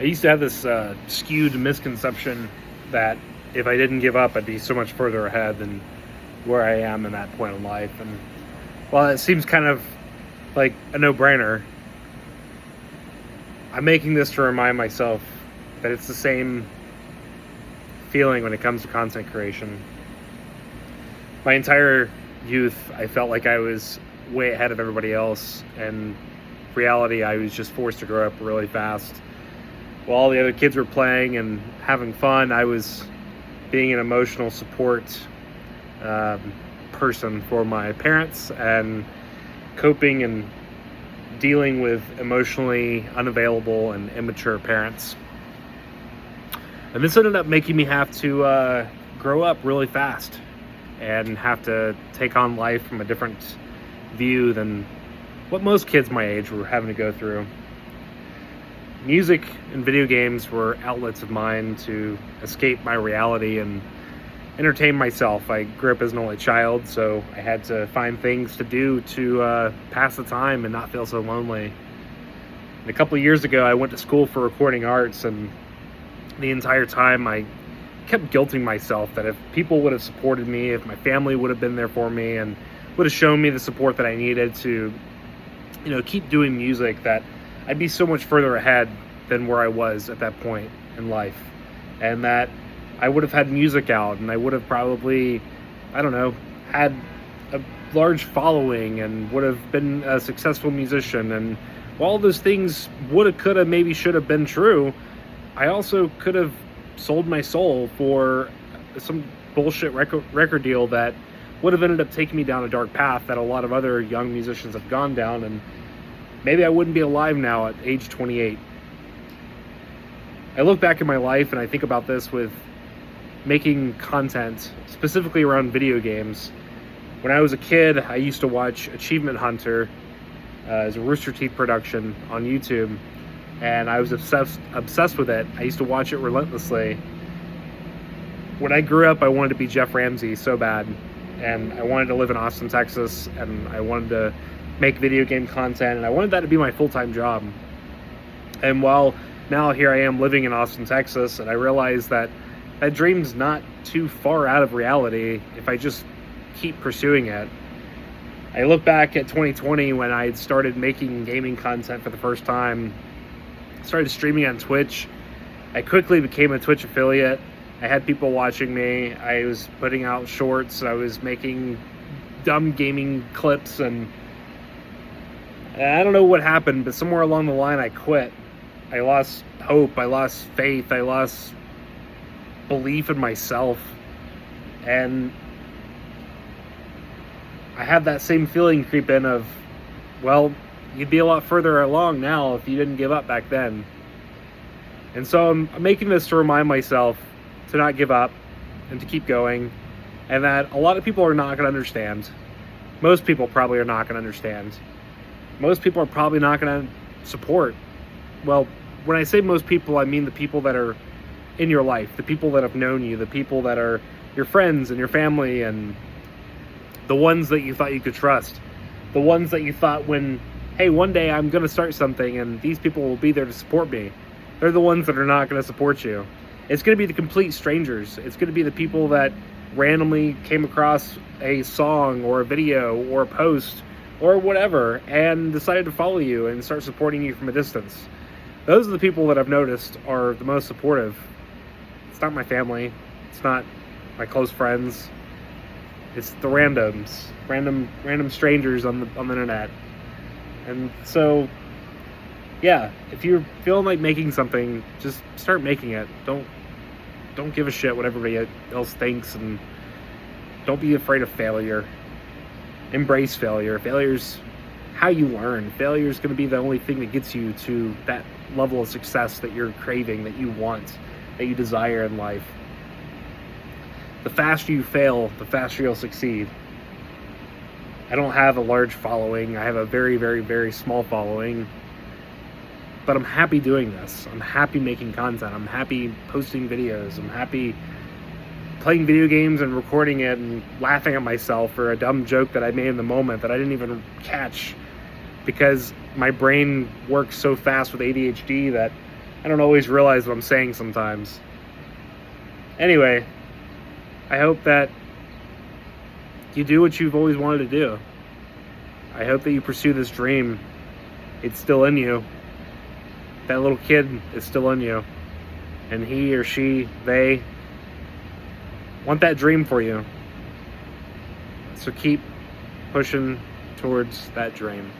I used to have this skewed misconception that if I didn't give up, I'd be so much further ahead than where I am in that point in life. And while it seems kind of like a no-brainer, I'm making this to remind myself that it's the same feeling when it comes to content creation. My entire youth, I felt like I was way ahead of everybody else, and reality, I was just forced to grow up really fast. While all the other kids were playing and having fun, I was being an emotional support person for my parents and coping and dealing with emotionally unavailable and immature parents. And this ended up making me have to grow up really fast and have to take on life from a different view than what most kids my age were having to go through. Music and video games were outlets of mine to escape my reality and entertain myself. I grew up as an only child, so I had to find things to do to pass the time and not feel so lonely. And a couple of years ago, I went to school for recording arts, and the entire time I kept guilting myself that if people would have supported me, if my family would have been there for me and would have shown me the support that I needed to, keep doing music, that I'd be so much further ahead than where I was at that point in life. And that I would have had music out, and I would have probably, had a large following and would have been a successful musician. And while those things woulda, coulda, maybe should have been true, I also could have sold my soul for some bullshit record deal that would have ended up taking me down a dark path that a lot of other young musicians have gone down, and maybe I wouldn't be alive now at age 28. I look back in my life and I think about this with making content, specifically around video games. When I was a kid, I used to watch Achievement Hunter as a Rooster Teeth production on YouTube, and I was obsessed with it. I used to watch it relentlessly. When I grew up, I wanted to be Jeff Ramsey so bad, and I wanted to live in Austin, Texas, and I wanted to make video game content, and I wanted that to be my full-time job. And while now here I am living in Austin, Texas, and I realize that that dream's not too far out of reality if I just keep pursuing it. I look back at 2020 when I had started making gaming content for the first time, started streaming on Twitch. I quickly became a Twitch affiliate. I had people watching me. I was putting out shorts. I was making dumb gaming clips, and I don't know what happened, but somewhere along the line I quit. I lost hope. I lost faith. I lost belief in myself. And I had that same feeling creep in of, well, you'd be a lot further along now if you didn't give up back then. And so I'm making this to remind myself to not give up and to keep going, and that a lot of people are not going to understand. Most people probably are not going to understand. Most people are probably not going to support. Well, when I say most people, I mean the people that are in your life, the people that have known you, the people that are your friends and your family, and the ones that you thought you could trust, the ones that you thought when, hey, one day I'm going to start something and these people will be there to support me. They're the ones that are not going to support you. It's going to be the complete strangers. It's going to be the people that randomly came across a song or a video or a post or whatever and decided to follow you and start supporting you from a distance. Those are the people that I've noticed are the most supportive. It's not my family. It's not my close friends. It's the randoms, random strangers on the internet. And so, yeah, if you're feeling like making something, just start making it. Don't give a shit what everybody else thinks, and don't be afraid of failure. Embrace failure. Failure's how you learn. Failure is going to be the only thing that gets you to that level of success that you're craving, that you want, that you desire in life. The faster you fail, the faster you'll succeed. I don't have a large following. I have a very, very, very small following. But I'm happy doing this. I'm happy making content. I'm happy posting videos. I'm happy playing video games and recording it and laughing at myself for a dumb joke that I made in the moment that I didn't even catch, because my brain works so fast with ADHD that I don't always realize what I'm saying sometimes. Anyway, I hope that you do what you've always wanted to do. I hope that you pursue this dream. It's still in you. That little kid is still in you. And he or she, they want that dream for you. So keep pushing towards that dream.